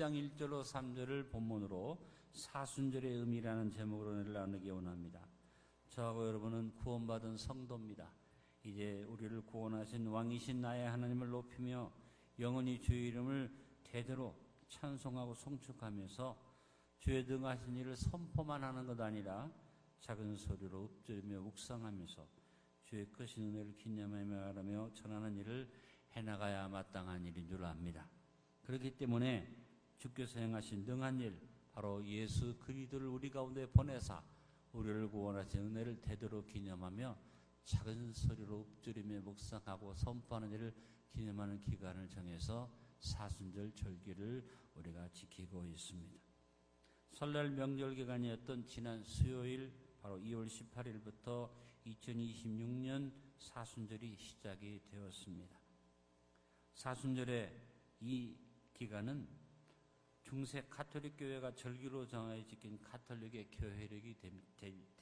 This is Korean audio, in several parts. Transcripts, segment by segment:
12장 1절로 3절을 본문으로 사순절의 의미라는 제목으로 나누기 원합니다. 저하고 여러분은 구원받은 성도입니다. 이제 우리를 구원하신 왕이신 나의 하나님을 높이며 영원히 주의 이름을 대대로 찬송하고 송축하면서 주의 등하신 일을 선포만 하는 것 아니라 작은 소리로 읊조리며 묵상하면서 주의 크신 은혜를 기념하며 말하며 전하는 일을 해나가야 마땅한 일인 줄 압니다. 그렇기 때문에 주께서 행하신 등한 일, 바로 예수 그리스도를 우리 가운데 보내사 우리를 구원하신 은혜를 대대로 기념하며 작은 소리로 읊조리며 묵상하고 선포하는 일을 기념하는 기간을 정해서 사순절 절기를 우리가 지키고 있습니다. 설날 명절 기간이었던 지난 수요일 바로 2월 18일부터 2026년 사순절이 시작이 되었습니다. 사순절의 이 기간은 중세 가톨릭 교회가 절기로 정하여 지킨 가톨릭의 교회력이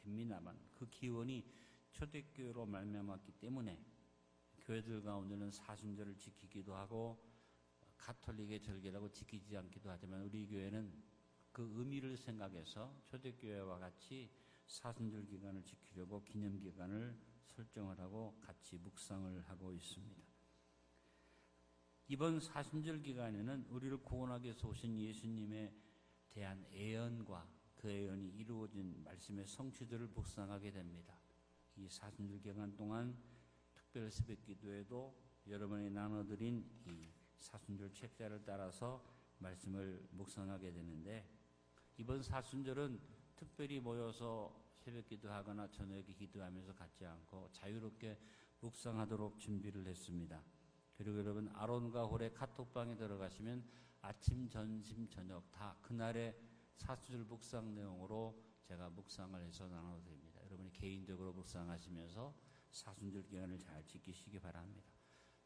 됩니다만 그 기원이 초대교회로 말미암았기 때문에 교회들 가운데는 사순절을 지키기도 하고 가톨릭의 절기라고 지키지 않기도 하지만 우리 교회는 그 의미를 생각해서 초대교회와 같이 사순절 기간을 지키려고 기념기간을 설정을 하고 같이 묵상을 하고 있습니다. 이번 사순절 기간에는 우리를 구원하기 위해서 오신 예수님에 대한 애언과 그 애언이 이루어진 말씀의 성취들을 묵상하게 됩니다. 이 사순절 기간 동안 특별 새벽 기도에도 여러분이 나눠드린 이 사순절 책자를 따라서 말씀을 묵상하게 되는데, 이번 사순절은 특별히 모여서 새벽 기도하거나 저녁에 기도하면서 갖지 않고 자유롭게 묵상하도록 준비를 했습니다. 그리고 여러분 아론과 홀의 카톡방에 들어가시면 아침, 점심, 저녁 다 그날의 사순절 묵상 내용으로 제가 묵상을 해서 나눠드립니다. 여러분이 개인적으로 묵상하시면서 사순절 기간을 잘 지키시기 바랍니다.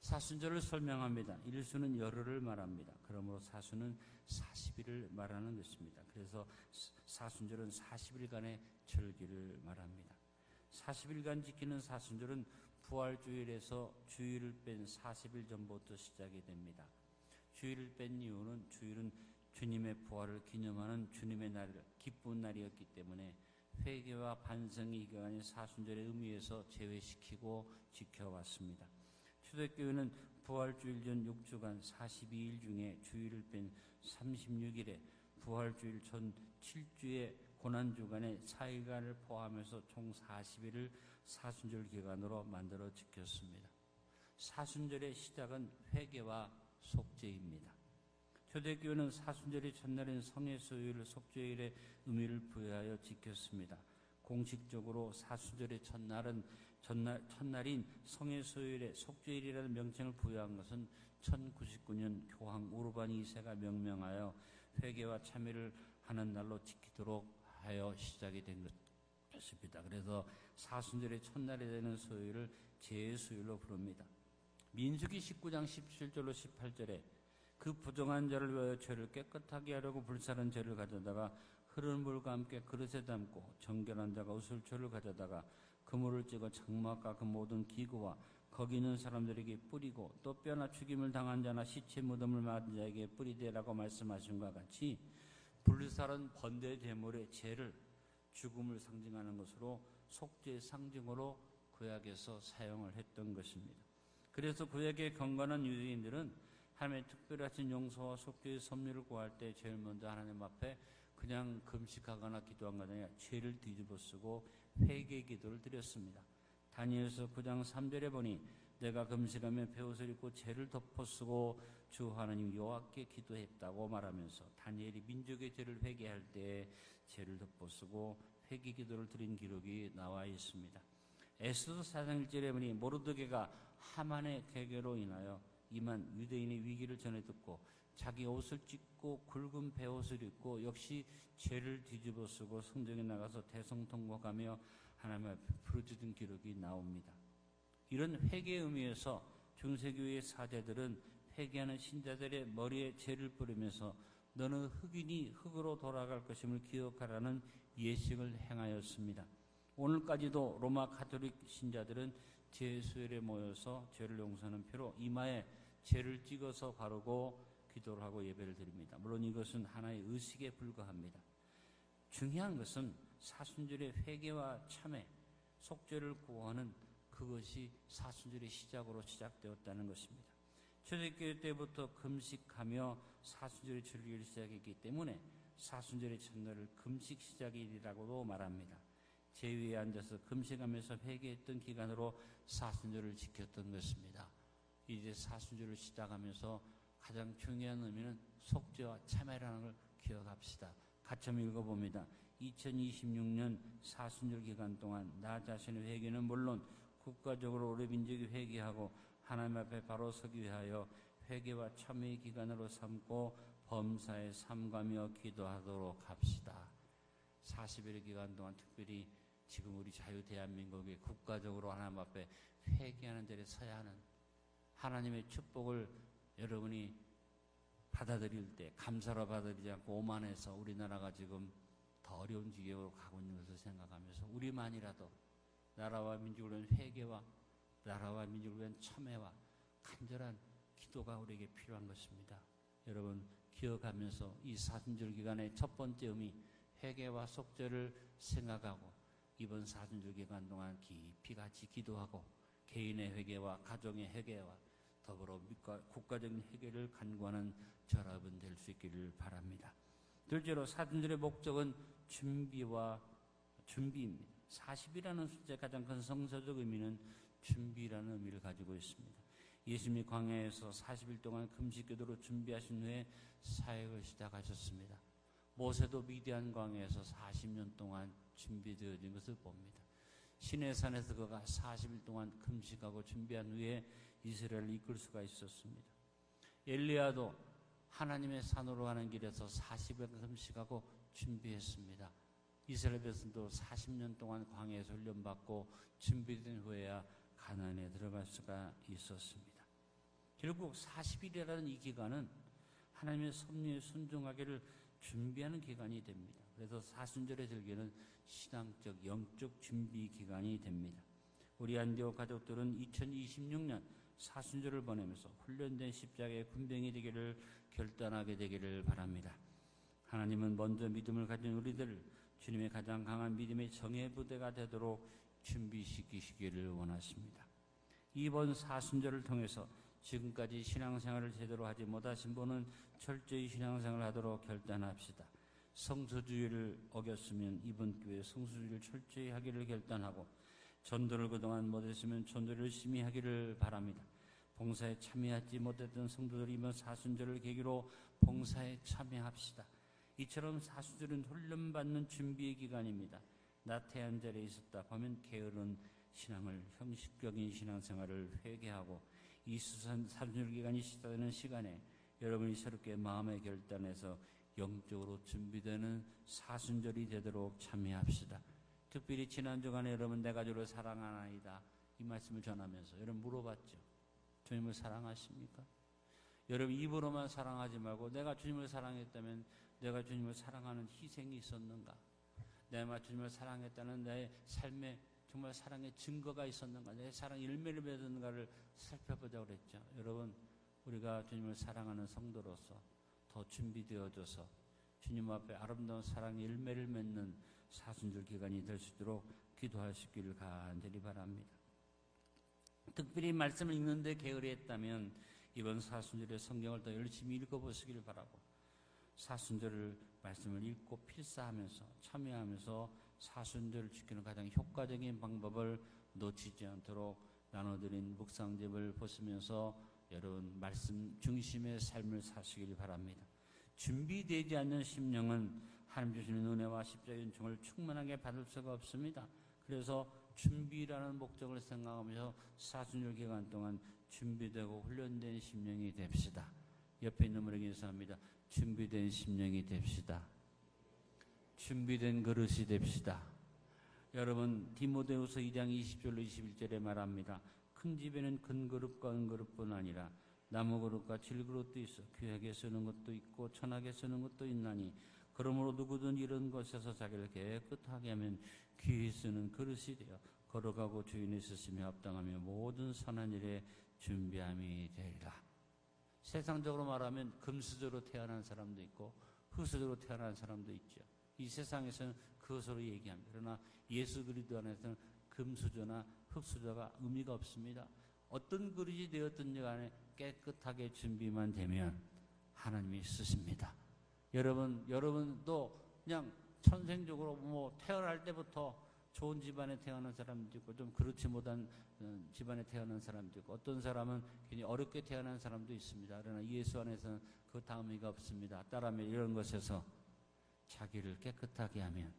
사순절을 설명합니다. 일수는 열흘을 말합니다. 그러므로 사수는 40일을 말하는 것입니다. 그래서 사순절은 40일간의 절기를 말합니다. 40일간 지키는 사순절은 부활주일에서 주일을 뺀 40일 전부터 시작이 됩니다. 주일을 뺀 이유는 주일은 주님의 부활을 기념하는 주님의 날, 기쁜 날이었기 때문에 회개와 반성이 이 기간의 사순절의 의미에서 제외시키고 지켜왔습니다. 초대교회는 부활주일 전 6주간 42일 중에 주일을 뺀 36일에 부활주일 전 7주의 고난주간의 4일간을 포함해서 총 40일을 사순절 기간으로 만들어 지켰습니다. 사순절의 시작은 회개와 속죄입니다. 초대교회는 사순절의 첫날인 성회수요일 속죄일의 의미를 부여하여 지켰습니다. 공식적으로 사순절의 첫날인 성회수요일에 속죄일이라는 명칭을 부여한 것은 1099년 교황 우르반 2세가 명명하여 회개와 참회를 하는 날로 지키도록 하여 시작이 된 것입니다. 그래서 사순절의 첫날이 되는 수요일을 제수요일로 부릅니다. 민수기 19장 17절로 18절에 그 부정한 자를 위하여 죄를 깨끗하게 하려고 불사른 죄를 가져다가 흐르는 물과 함께 그릇에 담고 정결한 자가 우슬초를 가져다가 그물을 찍어 장막과 그 모든 기구와 거기 있는 사람들에게 뿌리고 또 뼈나 죽임을 당한 자나 시체 무덤을 맞은 자에게 뿌리되라고 말씀하신 것 같이 불사른 번대 제물의 죄를 죽음을 상징하는 것으로 속죄의 상징으로 구약에서 사용을 했던 것입니다. 그래서 구약의 경건한 유대인들은 하나님의 특별하신 용서와 속죄의 섭리를 구할 때 제일 먼저 하나님 앞에 그냥 금식하거나 기도한 것 아니라 죄를 뒤집어 쓰고 회개 기도를 드렸습니다. 다니엘서 9장 3절에 보니 내가 금식하며 베옷을 입고 죄를 덮어쓰고 주 하나님 여호와께 기도했다고 말하면서 다니엘이 민족의 죄를 회개할 때 죄를 덮어쓰고 회개 기도를 드린 기록이 나와 있습니다. 에스더 4장 1절에 보니 모르드게가 하만의 계계로 인하여 임한 유대인의 위기를 전해 듣고 자기 옷을 찢고 굵은 베옷을 입고 역시 죄를 뒤집어 쓰고 성전에 나가서 대성통곡하며 하나님 앞에 부르짖은 기록이 나옵니다. 이런 회개의 의미에서 중세교회의 사제들은 회개하는 신자들의 머리에 죄를 뿌리면서 너는 흑인이 흑으로 돌아갈 것임을 기억하라는 예식을 행하였습니다. 오늘까지도 로마 가톨릭 신자들은 제수일에 모여서 죄를 용서하는 표로 이마에 죄를 찍어서 바르고 기도를 하고 예배를 드립니다. 물론 이것은 하나의 의식에 불과합니다. 중요한 것은 사순절의 회개와 참회, 속죄를 구하는 그것이 사순절의 시작으로 시작되었다는 것입니다. 초대교회 때부터 금식하며 사순절의 절기를 시작했기 때문에 사순절의 첫날을 금식 시작일이라고도 말합니다. 제위에 앉아서 금식하면서 회개했던 기간으로 사순절을 지켰던 것입니다. 이제 사순절을 시작하면서 가장 중요한 의미는 속죄와 참회라는 걸 기억합시다. 같이 한번 읽어봅니다. 2026년 사순절 기간 동안 나 자신의 회개는 물론 국가적으로 우리 민족이 회개하고 하나님 앞에 바로 서기 위하여 회개와 참회의 기간으로 삼고 범사에 삼가며 기도하도록 합시다. 40일 기간 동안 특별히 지금 우리 자유 대한민국이 국가적으로 하나님 앞에 회개하는 자리에 서야 하는 하나님의 축복을 여러분이 받아들일 때 감사로 받아들이지 않고 오만해서 우리나라가 지금 더 어려운 지경으로 가고 있는 것을 생각하면서 우리만이라도 나라와 민족을 위한 회개와 나라와 민족을 위한 참회와 간절한 기도가 우리에게 필요한 것입니다. 여러분 기억하면서 이 사순절 기간의 첫 번째 의미 회개와 속죄를 생각하고 이번 사순절 기간 동안 깊이 같이 기도하고 개인의 회개와 가정의 회개와 더불어 국가적인 회개를 간구하는 저와 여러분 될 수 있기를 바랍니다. 둘째로 사순절의 목적은 준비입니다. 40이라는 숫자의 가장 큰 성서적 의미는 준비라는 의미를 가지고 있습니다. 예수님이 광야에서 40일 동안 금식 기도로 준비하신 후에 사역을 시작하셨습니다. 모세도 미디안 광야에서 40년 동안 준비되어진 것을 봅니다. 시내산에서 그가 40일 동안 금식하고 준비한 후에 이스라엘을 이끌 수가 있었습니다. 엘리야도 하나님의 산으로 가는 길에서 40일 금식하고 준비했습니다. 이스라엘 백성도 40년 동안 광야에서 훈련받고 준비된 후에야 가나안에 들어갈 수가 있었습니다. 결국 40일이라는 이 기간은 하나님의 섭리에 순종하기를 준비하는 기간이 됩니다. 그래서 사순절의 절기는 신앙적, 영적 준비 기간이 됩니다. 우리 안디옥 가족들은 2026년 사순절을 보내면서 훈련된 십자가의 군병이 되기를 결단하게 되기를 바랍니다. 하나님은 먼저 믿음을 가진 우리들을 주님의 가장 강한 믿음의 정예부대가 되도록 준비시키시기를 원하십니다. 이번 사순절을 통해서 지금까지 신앙생활을 제대로 하지 못하신 분은 철저히 신앙생활을 하도록 결단합시다. 성수주의를 어겼으면 이번 기회에 성수주의를 철저히 하기를 결단하고 전도를 그동안 못했으면 전도를 열심히 하기를 바랍니다. 봉사에 참여하지 못했던 성도들이 이번 사순절을 계기로 봉사에 참여합시다. 이처럼 사순절은 훈련받는 준비의 기간입니다. 나태한 자리에 있었다 보면 게으른 신앙을 형식적인 신앙생활을 회개하고 이 사순절 기간이 시작되는 시간에 여러분이 새롭게 마음의 결단해서 영적으로 준비되는 사순절이 되도록 참여합시다. 특별히 지난 주간에 여러분 내가 주를 사랑하나이다 이 말씀을 전하면서 여러분 물어봤죠. 주님을 사랑하십니까? 여러분 입으로만 사랑하지 말고 내가 주님을 사랑했다면 내가 주님을 사랑하는 희생이 있었는가? 내가 주님을 사랑했다는 내 삶에 정말 사랑의 증거가 있었는가? 내 사랑 열매를 맺었는가를 살펴보자고 그랬죠. 여러분 우리가 주님을 사랑하는 성도로서 더 준비되어져서 주님 앞에 아름다운 사랑의 열매를 맺는 사순절 기간이 될 수 있도록 기도하시기를 간절히 바랍니다. 특별히 말씀을 읽는데 게으르했다면 이번 사순절에 성경을 더 열심히 읽어보시기를 바라고 사순절을 말씀을 읽고 필사하면서 참여하면서 사순절을 지키는 가장 효과적인 방법을 놓치지 않도록 나눠드린 묵상집을 보시면서 여러분 말씀 중심의 삶을 사시길 바랍니다. 준비되지 않는 심령은 하나님 주시는 은혜와 십자가의 은총을 충만하게 받을 수가 없습니다. 그래서 준비라는 목적을 생각하면서 사순절 기간 동안 준비되고 훈련된 심령이 됩시다. 옆에 있는 분에게 인사합니다. 준비된 심령이 됩시다. 준비된 그릇이 됩시다. 여러분 디모데후서 2장 20절로 21절에 말합니다. 큰 집에는 큰 그릇과 은 그릇뿐 아니라 나무 그릇과 질 그릇도 있어 귀하게 쓰는 것도 있고 천하게 쓰는 것도 있나니 그러므로 누구든 이런 것에서 자기를 깨끗하게 하면 귀히 쓰는 그릇이 되어 걸어가고 주인이 쓰시며 합당하며 모든 선한 일에 준비함이 되리라. 세상적으로 말하면 금수저로 태어난 사람도 있고 흙수저로 태어난 사람도 있죠. 이 세상에서는 그것으로 얘기합니다. 그러나 예수 그리스도 안에서는 금수저나 흙수저가 의미가 없습니다. 어떤 그릇이 되었든지 간에 깨끗하게 준비만 되면 하나님이 쓰십니다. 여러분도 그냥 천생적으로 뭐 태어날 때부터 좋은 집안에 태어난 사람도 있고 좀 그렇지 못한 집안에 태어난 사람도 있고 어떤 사람은 굉장히 어렵게 태어난 사람도 있습니다. 그러나 예수 안에서는 그 다음 의미가 없습니다. 따라면 이런 것에서 자기를 깨끗하게 하면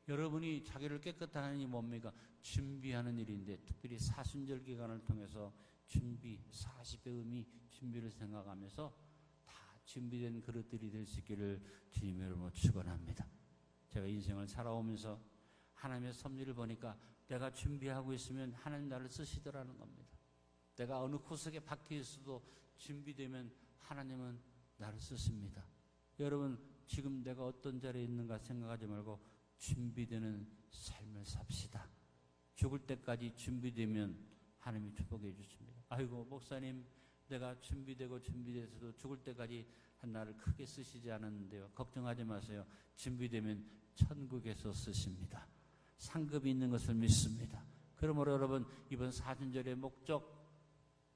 여러분이 자기를 깨끗하게 하는 이 뭡니까? 준비하는 일인데 특별히 사순절 기간을 통해서 준비, 40의 의미, 준비를 생각하면서 다 준비된 그릇들이 될 수 있기를 주님의 이름으로 축원합니다. 제가 인생을 살아오면서 하나님의 섭리를 보니까 내가 준비하고 있으면 하나님 나를 쓰시더라는 겁니다. 내가 어느 구석에 박혀 있어도 준비되면 하나님은 나를 쓰십니다. 여러분 지금 내가 어떤 자리에 있는가 생각하지 말고 준비되는 삶을 삽시다. 죽을 때까지 준비되면 하나님이 축복해 주십니다. 아이고 목사님 내가 준비돼서도 죽을 때까지 나를 크게 쓰시지 않았는데요. 걱정하지 마세요. 준비되면 천국에서 쓰십니다. 상급이 있는 것을 믿습니다. 그러므로 여러분 이번 사순절의 목적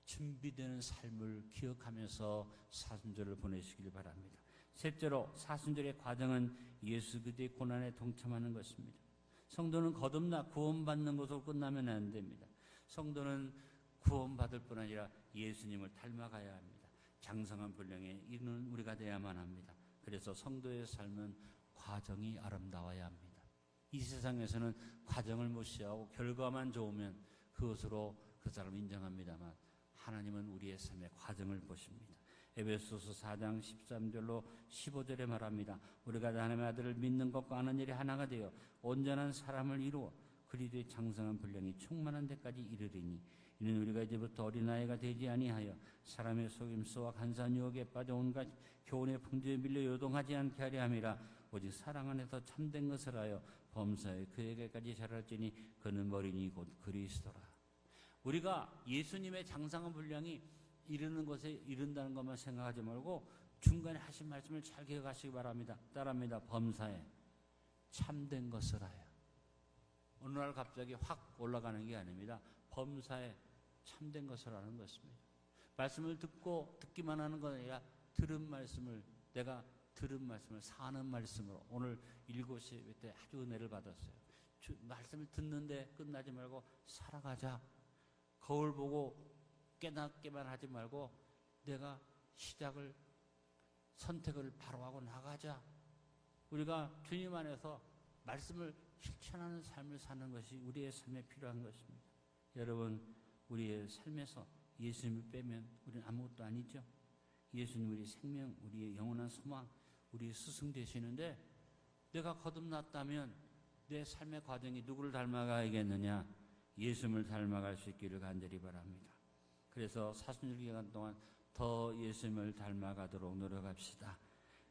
준비되는 삶을 기억하면서 사순절을 보내시길 바랍니다. 셋째로 사순절의 과정은 예수 그리스도의 고난에 동참하는 것입니다. 성도는 거듭나 구원받는 것으로 끝나면 안 됩니다. 성도는 구원받을 뿐 아니라 예수님을 닮아가야 합니다. 장성한 분량에 이르는 우리가 되어야만 합니다. 그래서 성도의 삶은 과정이 아름다워야 합니다. 이 세상에서는 과정을 무시하고 결과만 좋으면 그것으로 그 사람을 인정합니다만 하나님은 우리의 삶의 과정을 보십니다. 에베소서 4장 13절로 15절에 말합니다. 우리가 하나님의 아들을 믿는 것과 아는 일이 하나가 되어 온전한 사람을 이루어 그리스도의 장성한 분량이 충만한 데까지 이르리니 이는 우리가 이제부터 어린아이가 되지 아니하여 사람의 속임수와 간사한 유혹에 빠져 온갖 교훈의 풍조에 밀려 요동하지 않게 하려 함이라. 오직 사랑 안에서 참된 것을 하여 범사에 그에게까지 자랄지니 그는 머리니 곧 그리스도라. 우리가 예수님의 장성한 분량이 이르는 것에 이른다는 것만 생각하지 말고 중간에 하신 말씀을 잘 기억하시기 바랍니다. 따라합니다. 범사에 참된 것을 하여. 어느 날 갑자기 확 올라가는 게 아닙니다. 범사에 참된 것을 하는 것입니다. 말씀을 듣기만 하는 것 아니라 내가 들은 말씀을 사는 말씀으로 오늘 7시 때 아주 은혜를 받았어요. 말씀을 듣는데 끝나지 말고 살아가자. 거울 보고 깨닫기만 하지 말고 내가 선택을 바로 하고 나가자. 우리가 주님 안에서 말씀을 실천하는 삶을 사는 것이 우리의 삶에 필요한 것입니다. 여러분 우리의 삶에서 예수님을 빼면 우리는 아무것도 아니죠. 예수님 우리의 생명, 우리의 영원한 소망, 우리의 스승 되시는데 내가 거듭났다면 내 삶의 과정이 누구를 닮아가야겠느냐? 예수님을 닮아갈 수 있기를 간절히 바랍니다. 그래서 사순절 기간 동안 더 예수님을 닮아가도록 노력합시다.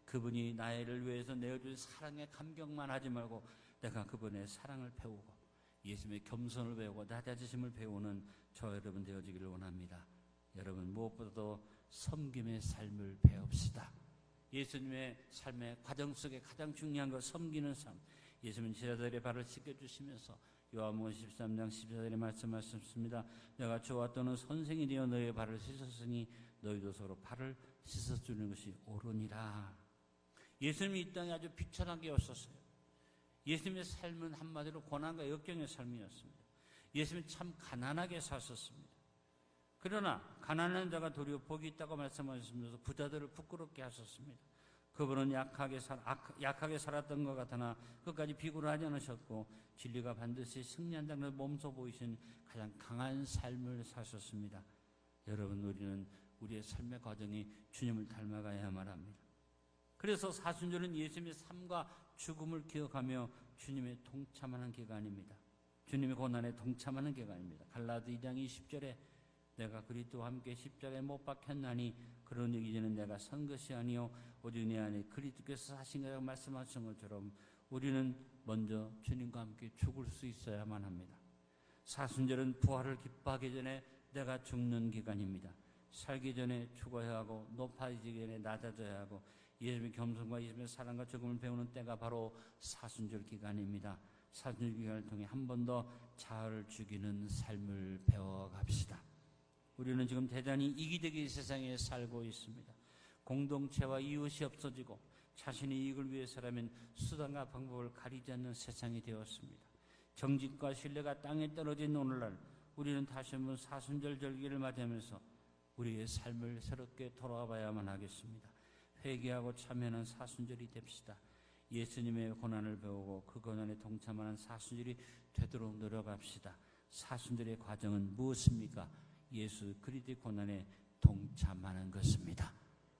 그분이 나를 위해서 내어준 사랑의 감격만 하지 말고 내가 그분의 사랑을 배우고 예수님의 겸손을 배우고 낮아지심을 배우는 저 여러분 되어지기를 원합니다. 여러분 무엇보다도 섬김의 삶을 배웁시다. 예수님의 삶의 과정 속에 가장 중요한 것 섬기는 삶. 예수님은 제자들의 발을 씻겨주시면서 요한복음 13장 14절에 말씀하셨습니다. 내가 주와 또는 선생이 되어 너희의 발을 씻었으니 너희도 서로 발을 씻어주는 것이 옳으니라. 예수님이 이 땅에 아주 비천하게 오셨어요. 예수님의 삶은 한마디로 고난과 역경의 삶이었습니다. 예수님이 참 가난하게 사셨습니다. 그러나 가난한 자가 도리어 복이 있다고 말씀하시면서 부자들을 부끄럽게 하셨습니다. 그분은 약하게 살았던 것 같으나 끝까지 비굴을 하지 않으셨고 진리가 반드시 승리한다는 걸 몸소 보이신 가장 강한 삶을 사셨습니다. 여러분 우리는 우리의 삶의 과정이 주님을 닮아가야만 합니다. 그래서 사순절은 예수님의 삶과 죽음을 기억하며 주님의 동참하는 기간입니다. 주님의 고난에 동참하는 기간입니다. 갈라디 2장 20절에 내가 그리스도와 함께 십자가에 못 박혔나니 그러니 이제는 내가 선 것이 아니요 오직 내 안에 그리스도께서 사신 것이라고 말씀하신 것처럼 우리는 먼저 주님과 함께 죽을 수 있어야만 합니다. 사순절은 부활을 기뻐하기 전에 내가 죽는 기간입니다. 살기 전에 죽어야 하고 높아지기 전에 낮아져야 하고 예수님의 겸손과 예수님의 사랑과 적응을 배우는 때가 바로 사순절 기간입니다. 사순절 기간을 통해 한 번 더 자아를 죽이는 삶을 배워갑시다. 우리는 지금 대단히 이기적인 세상에 살고 있습니다. 공동체와 이웃이 없어지고 자신의 이익을 위해서라면 수단과 방법을 가리지 않는 세상이 되었습니다. 정직과 신뢰가 땅에 떨어진 오늘날 우리는 다시 한번 사순절 절기를 맞이하면서 우리의 삶을 새롭게 돌아가 봐야만 하겠습니다. 회개하고 참여하는 사순절이 됩시다. 예수님의 고난을 배우고 그 고난에 동참하는 사순절이 되도록 노력합시다. 사순절의 과정은 무엇입니까? 예수 그리스도의 고난에 동참하는 것입니다.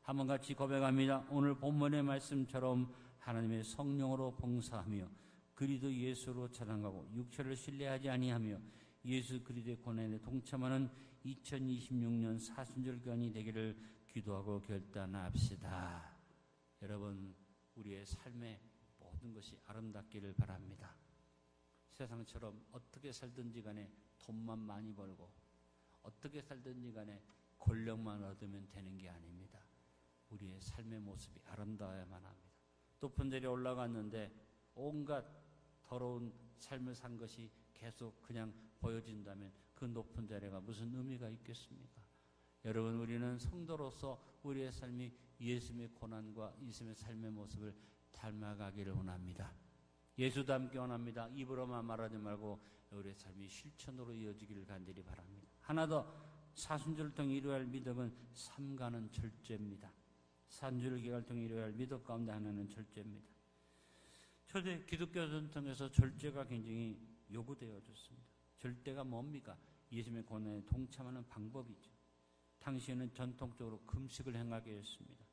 한번 같이 고백합니다. 오늘 본문의 말씀처럼 하나님의 성령으로 봉사하며 그리스도 예수로 찬양하고 육체를 신뢰하지 아니하며 예수 그리스도의 고난에 동참하는 2026년 사순절 기간이 되기를 기도하고 결단합시다. 여러분, 우리의 삶의 모든 것이 아름답기를 바랍니다. 세상처럼 어떻게 살든지 간에 돈만 많이 벌고 어떻게 살든지 간에 권력만 얻으면 되는 게 아닙니다. 우리의 삶의 모습이 아름다워야만 합니다. 높은 자리에 올라갔는데 온갖 더러운 삶을 산 것이 계속 그냥 보여진다면 그 높은 자리가 무슨 의미가 있겠습니까? 여러분, 우리는 성도로서 우리의 삶이 예수님의 고난과 예수님의 삶의 모습을 닮아가기를 원합니다. 예수 닮기 원합니다. 입으로만 말하지 말고 우리의 삶이 실천으로 이어지기를 간절히 바랍니다. 하나 더, 사순절을 통해 이루어야 할 믿음은 삼가는 절제입니다. 사순절 기간을 통해 이루어야 할 믿음 가운데 하나는 절제입니다. 초대 기독교 전통에서 절제가 굉장히 요구되어졌습니다. 절제가 뭡니까? 예수님의 고난에 동참하는 방법이죠. 당시에는 전통적으로 금식을 행하게 했습니다.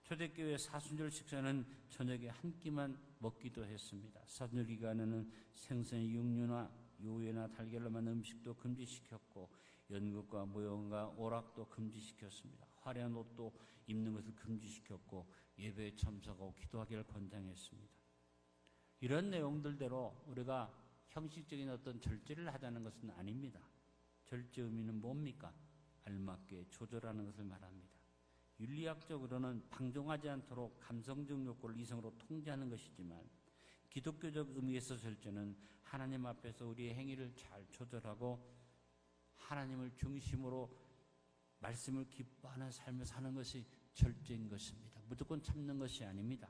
초대교회 사순절 식사는 저녁에 한 끼만 먹기도 했습니다. 사순절 기간에는 생선의 육류나 요회나 달걀로 만든 음식도 금지시켰고 연극과 무용과 오락도 금지시켰습니다. 화려한 옷도 입는 것을 금지시켰고 예배에 참석하고 기도하기를 권장했습니다. 이런 내용들대로 우리가 형식적인 어떤 절제를 하자는 것은 아닙니다. 절제 의미는 뭡니까? 알맞게 조절하는 것을 말합니다. 윤리학적으로는 방종하지 않도록 감성적 욕구를 이성으로 통제하는 것이지만 기독교적 의미에서 절제는 하나님 앞에서 우리의 행위를 잘 조절하고 하나님을 중심으로 말씀을 기뻐하는 삶을 사는 것이 절제인 것입니다. 무조건 참는 것이 아닙니다.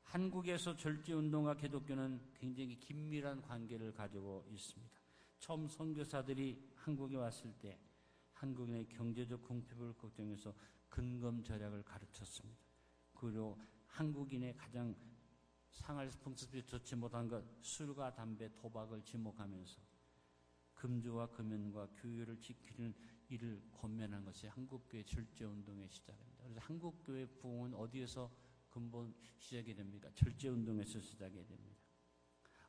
한국에서 절제운동과 기독교는 굉장히 긴밀한 관계를 가지고 있습니다. 처음 선교사들이 한국에 왔을 때 한국인의 경제적 궁핍을 걱정해서 근검절약을 가르쳤습니다. 그리고 한국인의 가장 생활 풍습이 좋지 못한 것, 술과 담배, 도박을 지목하면서 금주와 금연과 규율을 지키는 일을 권면한 것이 한국교회 절제운동의 시작입니다. 그래서 한국교회 부흥은 어디에서 근본 시작이 됩니까? 절제운동에서 시작이 됩니다.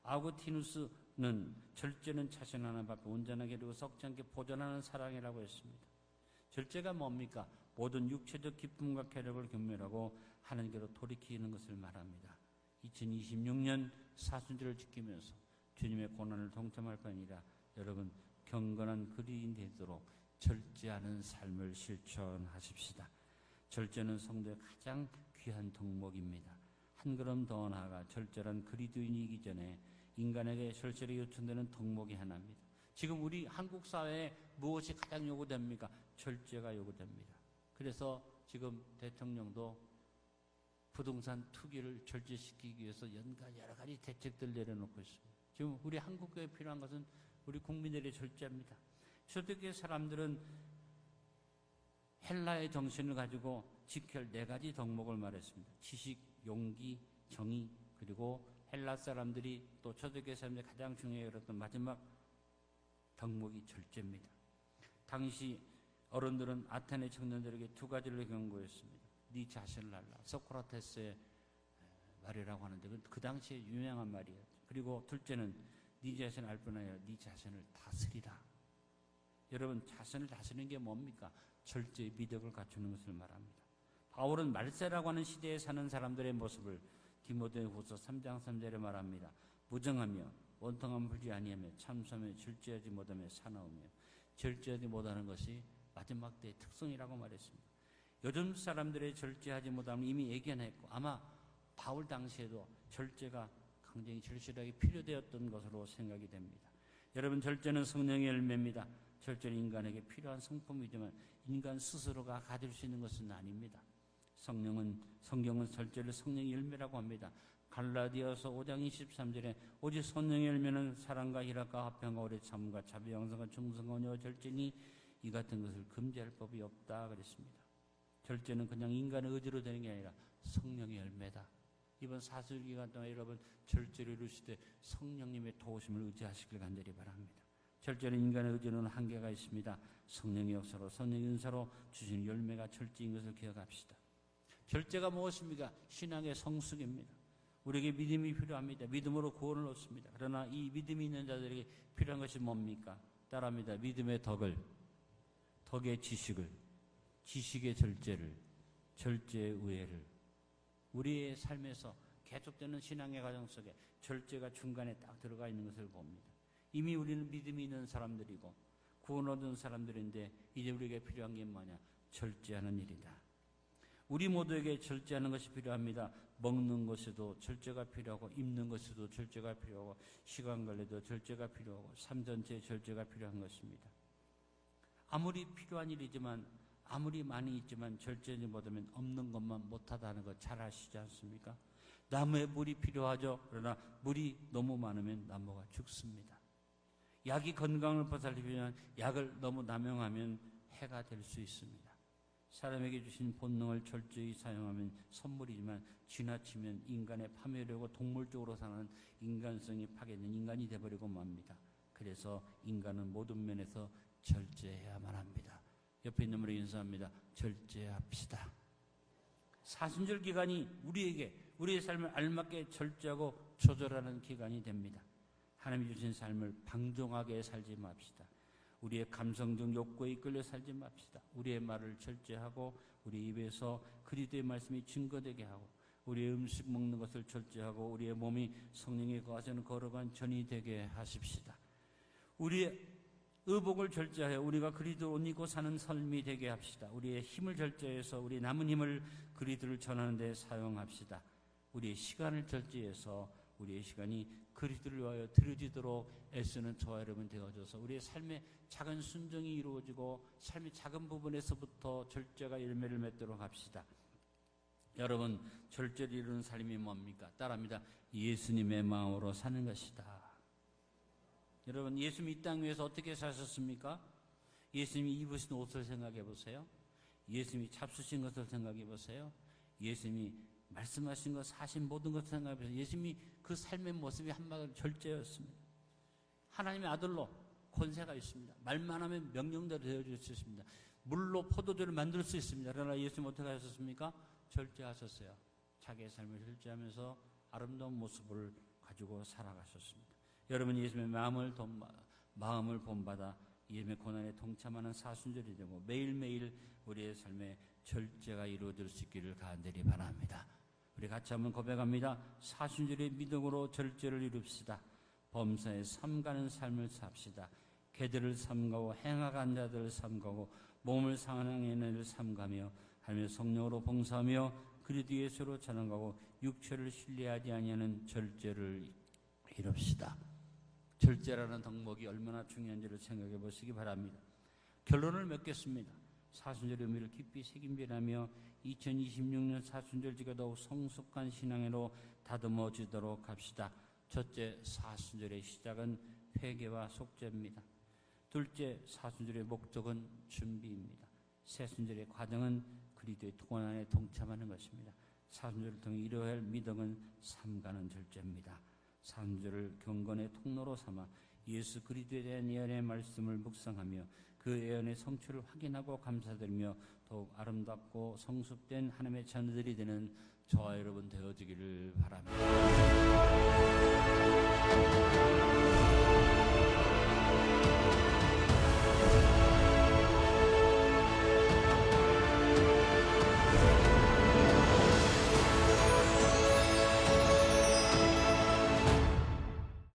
아우구티누스는 절제는 자신 하나님 앞에 온전하게 그리고 썩지 않게 보존하는 사랑이라고 했습니다. 절제가 뭡니까? 모든 육체적 기쁨과 쾌락을 경멸하고 하나님께로 돌이키는 것을 말합니다. 2026년 사순절을 지키면서 주님의 고난을 동참할 뿐 아니라 여러분 경건한 그리스도인 되도록 절제하는 삶을 실천하십시다. 절제는 성도의 가장 귀한 덕목입니다. 한 걸음 더 나아가 절절한 그리스도인이기 전에 인간에게 절제를 요청되는 덕목이 하나입니다. 지금 우리 한국 사회에 무엇이 가장 요구됩니까? 절제가 요구됩니다. 그래서 지금 대통령도 부동산 투기를 절제시키기 위해서 연간 여러 가지 대책들 내려놓고 있습니다. 지금 우리 한국교회에 필요한 것은 우리 국민들의 절제입니다. 초대교회 사람들은 헬라의 정신을 가지고 지킬 4가지 덕목을 말했습니다. 지식, 용기, 정의, 그리고 헬라 사람들이 또 초대교회 사람들이 가장 중요히 여겼던 마지막 덕목이 절제입니다. 당시 어른들은 아테네 청년들에게 2가지를 경고했습니다. 네 자신을 알라. 소크라테스의 말이라고 하는데 그 당시에 유명한 말이에요. 그리고 둘째는 네 자신을 알 뿐 아니라 네 자신을 다스리라. 여러분, 자신을 다스리는 게 뭡니까? 절제의 미덕을 갖추는 것을 말합니다. 바울은 말세라고 하는 시대에 사는 사람들의 모습을 디모데후서 3장 3절에 말합니다. 무정하며 원통함 풀지 아니하며 참소하며 절제하지 못하며 사나우며 절제하지 못하는 것이 마지막 때의 특성이라고 말했습니다. 요즘 사람들의 절제하지 못함을 이미 예견했고 아마 바울 당시에도 절제가 굉장히 절실하게 필요되었던 것으로 생각이 됩니다. 여러분, 절제는 성령의 열매입니다. 절제는 인간에게 필요한 성품이지만 인간 스스로가 가질 수 있는 것은 아닙니다. 성경은 절제를 성령의 열매라고 합니다. 갈라디아서 5장 23절에 오직 성령의 열매는 사랑과 희락과 화평과 오래 참음과 자비 양성과 충성과 온유와 절제니 이 같은 것을 금지할 법이 없다 그랬습니다. 절제는 그냥 인간의 의지로 되는 게 아니라 성령의 열매다. 이번 사슬 기간 동안 여러분 절제를 이루실 때 성령님의 도우심을 의지하시길 간절히 바랍니다. 절제는 인간의 의지로는 한계가 있습니다. 성령의 역사로 성령의 은사로 주신 열매가 절제인 것을 기억합시다. 절제가 무엇입니까? 신앙의 성숙입니다. 우리에게 믿음이 필요합니다. 믿음으로 구원을 얻습니다. 그러나 이 믿음이 있는 자들에게 필요한 것이 뭡니까? 따라합니다. 믿음의 덕을, 덕의 지식을, 지식의 절제를, 절제의 우애를 우리의 삶에서 계속되는 신앙의 과정 속에 절제가 중간에 딱 들어가 있는 것을 봅니다. 이미 우리는 믿음이 있는 사람들이고 구원 얻은 사람들인데 이제 우리에게 필요한 게 뭐냐? 절제하는 일이다. 우리 모두에게 절제하는 것이 필요합니다. 먹는 것에도 절제가 필요하고 입는 것에도 절제가 필요하고 시간 관리도 절제가 필요하고 삶 전체에 절제가 필요한 것입니다. 아무리 필요한 일이지만 아무리 많이 있지만 절제하지 못하면 없는 것만 못하다는 거 잘 아시지 않습니까? 나무에 물이 필요하죠. 그러나 물이 너무 많으면 나무가 죽습니다. 약이 건강을 보살피면 약을 너무 남용하면 해가 될 수 있습니다. 사람에게 주신 본능을 철저히 사용하면 선물이지만 지나치면 인간의 파멸이고 동물적으로 사는 인간성이 파괴된 인간이 되어버리고 맙니다. 그래서 인간은 모든 면에서 절제해야만 합니다. 옆에 있는 분에게 인사합니다. 절제합시다. 사순절 기간이 우리의 삶을 알맞게 절제하고 조절하는 기간이 됩니다. 하나님이 주신 삶을 방종하게 살지 맙시다. 우리의 감성적 욕구에 이끌려 살지 맙시다. 우리의 말을 절제하고 우리 입에서 그리스도의 말씀이 증거되게 하고 우리의 음식 먹는 것을 절제하고 우리의 몸이 성령의 거하시는 거룩한 전이 되게 하십시다. 우리의 의복을 절제하여 우리가 그리스도를 옷 입고 사는 삶이 되게 합시다. 우리의 힘을 절제해서 우리 남은 힘을 그리스도를 전하는 데 사용합시다. 우리의 시간을 절제해서 우리의 시간이 그리스도를 위하여 드려지도록 애쓰는 저와 여러분 되어져서 우리의 삶의 작은 순종이 이루어지고 삶의 작은 부분에서부터 절제가 열매를 맺도록 합시다. 여러분, 절제를 이루는 삶이 뭡니까? 따라합니다. 예수님의 마음으로 사는 것이다. 여러분, 예수님이 이 땅 위에서 어떻게 사셨습니까? 예수님이 입으신 옷을 생각해 보세요. 예수님이 잡수신 것을 생각해 보세요. 예수님이 말씀하신 것, 사신 모든 것을 생각해 보세요. 예수님이 그 삶의 모습이 한마디로 절제였습니다. 하나님의 아들로 권세가 있습니다. 말만 하면 명령대로 되어줄 수 있습니다. 물로 포도주를 만들 수 있습니다. 그러나 예수님 어떻게 하셨습니까? 절제하셨어요. 자기의 삶을 절제하면서 아름다운 모습을 가지고 살아가셨습니다. 여러분, 예수님의 마음을 본받아 예수님의 고난에 동참하는 사순절이 되고 매일매일 우리의 삶에 절제가 이루어질 수 있기를 간절히 바랍니다. 우리 같이 한번 고백합니다. 사순절의 믿음으로 절제를 이룹시다. 범사에 삼가는 삶을 삽시다. 개들을 삼가고 행악한 자들을 삼가고 몸을 상하는 애를 삼가며 하나님의 성령으로 봉사하며 그리스도 예수로 찬양하고 육체를 신뢰하지 아니하는 절제를 이룹시다. 절제라는 덕목이 얼마나 중요한지를 생각해 보시기 바랍니다. 결론을 맺겠습니다. 사순절의 의미를 깊이 새김질하며 2026년 사순절지가 더욱 성숙한 신앙으로 다듬어지도록 합시다. 첫째, 사순절의 시작은 회개와 속죄입니다. 둘째, 사순절의 목적은 준비입니다. 세순절의 과정은 그리스도의 고난에 동참하는 것입니다. 사순절을 통해 이루어야 할 믿음은 삼가는 절제입니다. 사순절을 경건의 통로로 삼아 예수 그리스도에 대한 예언의 말씀을 묵상하며 그 예언의 성취를 확인하고 감사드리며 더욱 아름답고 성숙된 하나님의 자녀들이 되는 저와 여러분 되어지기를 바랍니다.